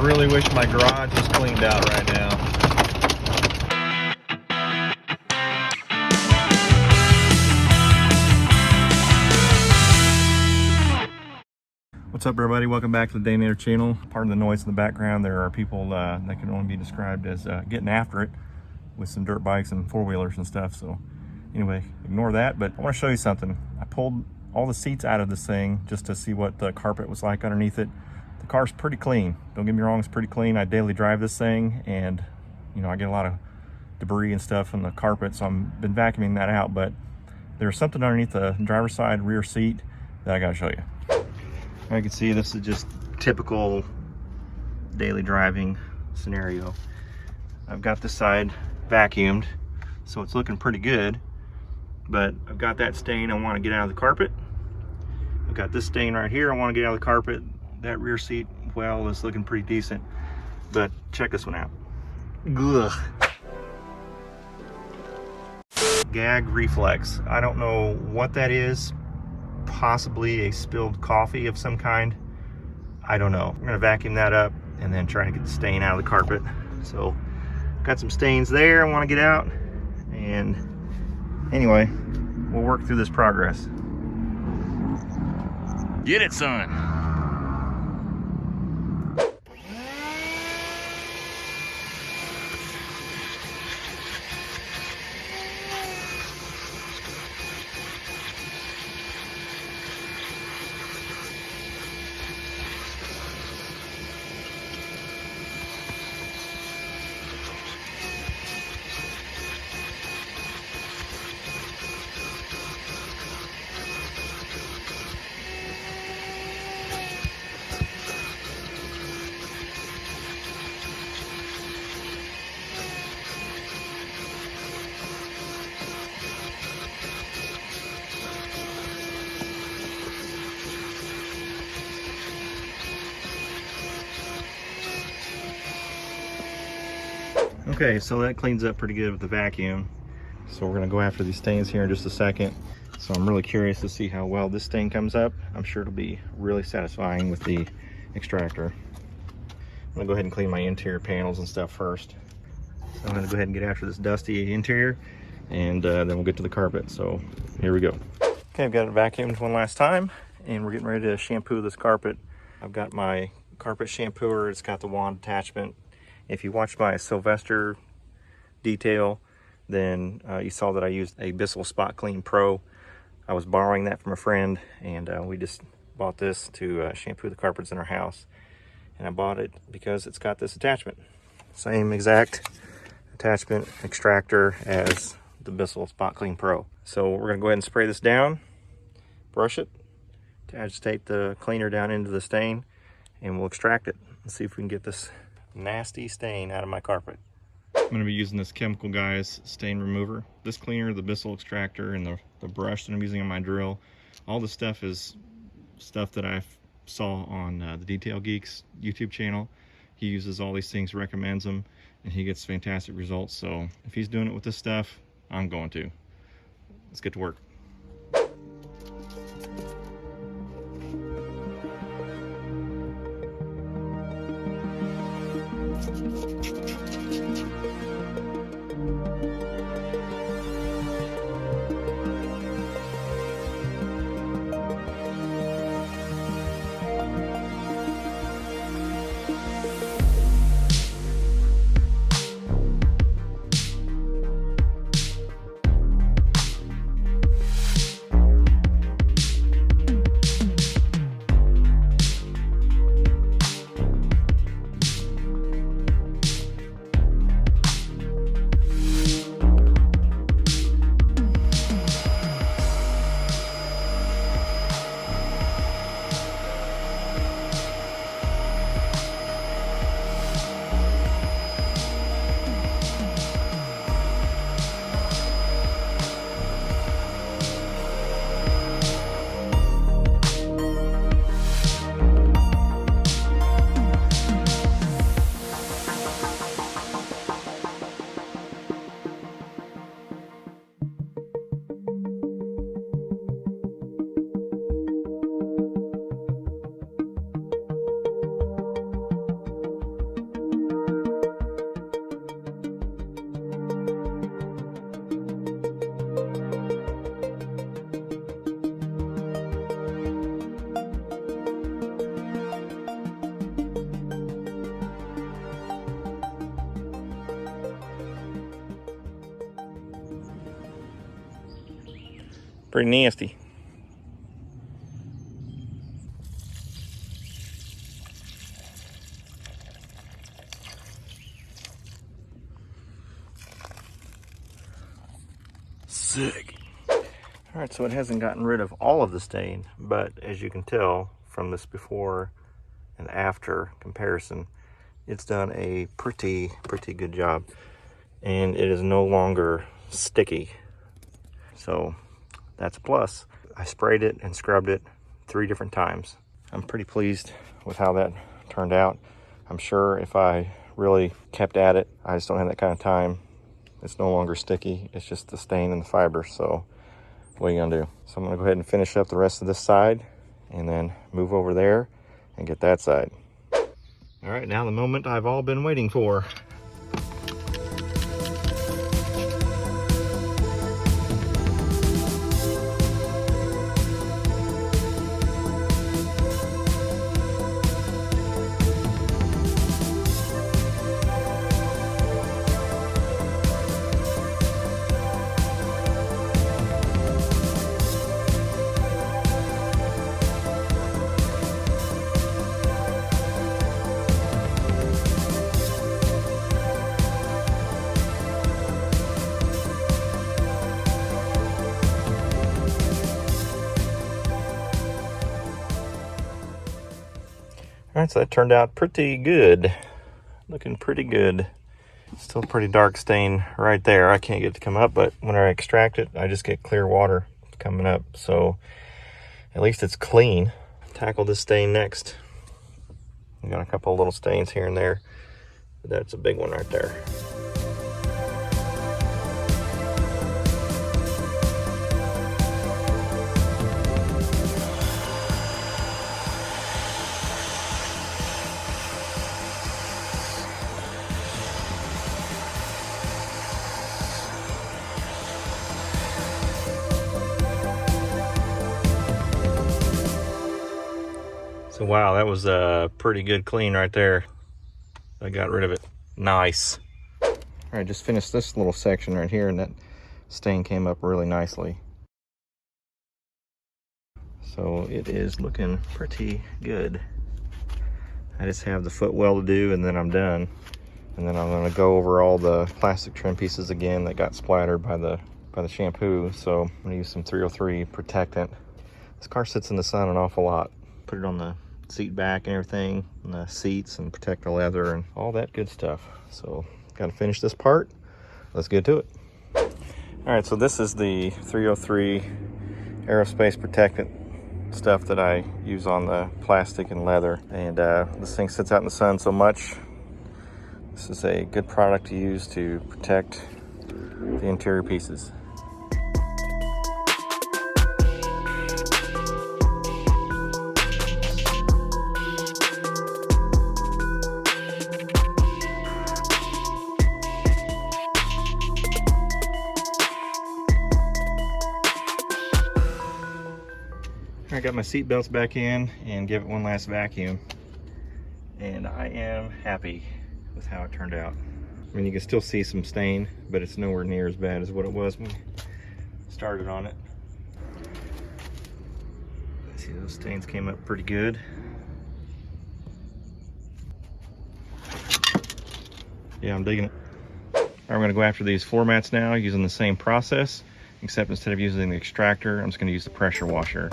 really wish my garage was cleaned out right now. What's up, everybody? Welcome back to the Day Nader channel. Pardon the noise in the background. There are people that can only be described as getting after it with some dirt bikes and four-wheelers and stuff. So anyway, ignore that, but I want to show you something. I pulled all the seats out of this thing just to see what the carpet was like underneath it. The car's pretty clean. Don't get me wrong, it's pretty clean. I daily drive this thing, and you know, I get a lot of debris and stuff from the carpet, so I've been vacuuming that out. But there's something underneath the driver's side rear seat that I gotta show you. You can see this is just typical daily driving scenario. I've got this side vacuumed, so it's looking pretty good, but I've got that stain I want to get out of the carpet. I've got this stain right here I want to get out of the carpet. That rear seat, well, is looking pretty decent, but check this one out. Ugh. Gag reflex. I don't know what that is. Possibly a spilled coffee of some kind. I don't know. I'm gonna vacuum that up and then try to get the stain out of the carpet. So got some stains there I want to get out, and anyway, we'll work through this progress. Get it, son. Okay, so that cleans up pretty good with the vacuum. So we're gonna go after these stains here in just a second. So I'm really curious to see how well this stain comes up. I'm sure it'll be really satisfying with the extractor. I'm gonna go ahead and clean my interior panels and stuff first. So I'm gonna go ahead and get after this dusty interior, and then we'll get to the carpet. So here we go. Okay, I've got it vacuumed one last time, and we're getting ready to shampoo this carpet. I've got my carpet shampooer. It's got the wand attachment. If you watched my Sylvester detail, then you saw that I used a Bissell Spot Clean Pro. I was borrowing that from a friend, and we just bought this to shampoo the carpets in our house. And I bought it because it's got this attachment. Same exact attachment extractor as the Bissell Spot Clean Pro. So we're gonna go ahead and spray this down, brush it to agitate the cleaner down into the stain, and we'll extract it and see if we can get this nasty stain out of my carpet. I'm going to be using this Chemical Guys stain remover. This cleaner, the Bissell extractor, and the brush that I'm using on my drill, all this stuff is stuff that I saw on the Detail Geeks YouTube channel. He uses all these things, recommends them, and he gets fantastic results. So if he's doing it with this stuff, I'm going to. Let's get to work. Pretty nasty. Sick. All right, so it hasn't gotten rid of all of the stain, but as you can tell from this before and after comparison, it's done a pretty good job, and it is no longer sticky. So that's a plus. I sprayed it and scrubbed it 3 different times. I'm pretty pleased with how that turned out. I'm sure if I really kept at it, I just don't have that kind of time. It's no longer sticky. It's just the stain and the fiber. So what are you gonna do? So I'm gonna go ahead and finish up the rest of this side and then move over there and get that side. All right, now the moment I've all been waiting for. All right, so that turned out pretty good. Looking pretty good. Still pretty dark stain right there. I can't get it to come up, but when I extract it, I just get clear water coming up. So at least it's clean. Tackle this stain next. We got a couple of little stains here and there, but that's a big one right there. So wow, that was a pretty good clean right there. I got rid of it. Nice. All right, just finished this little section right here, and that stain came up really nicely. So it is looking pretty good. I just have the footwell to do, and then I'm done. And then I'm gonna go over all the plastic trim pieces again that got splattered by the shampoo. So I'm gonna use some 303 protectant. This car sits in the sun an awful lot. Put it on the seat back and everything, and the seats, and protect the leather and all that good stuff. So gotta finish this part. Let's get to it. All right, so this is the 303 aerospace protectant stuff that I use on the plastic and leather. And this thing sits out in the sun so much. This is a good product to use to protect the interior pieces. I got my seat belts back in and give it one last vacuum, and I am happy with how it turned out. I mean, you can still see some stain, but it's nowhere near as bad as what it was when we started on it. See, those stains came up pretty good. Yeah, I'm digging it. All right, we're gonna go after these floor mats now using the same process, except instead of using the extractor, I'm just gonna use the pressure washer.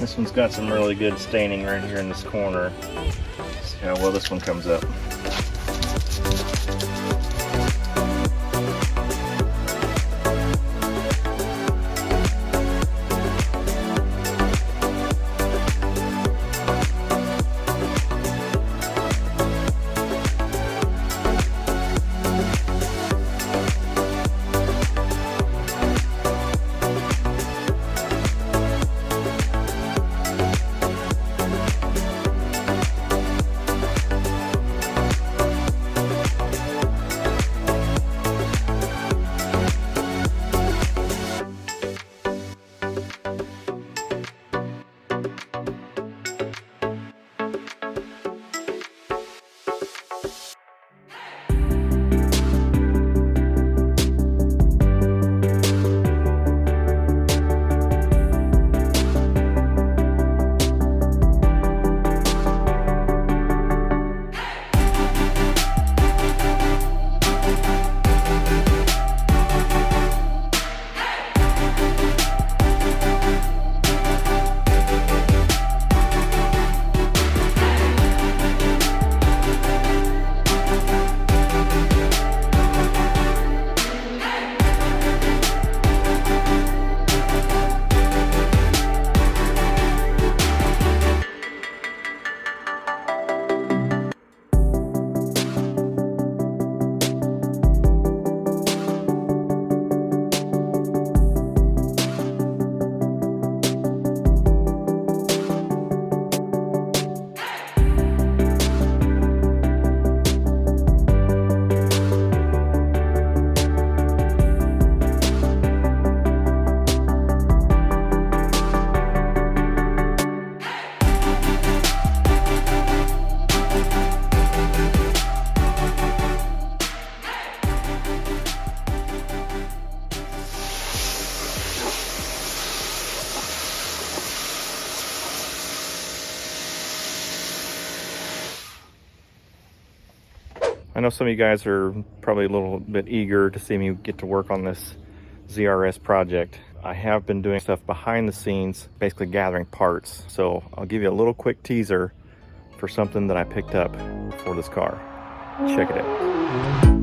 This one's got some really good staining right here in this corner. See how well this one comes up. I know some of you guys are probably a little bit eager to see me get to work on this ZRS project. I have been doing stuff behind the scenes, basically gathering parts. So I'll give you a little quick teaser for something that I picked up for this car. Check it out.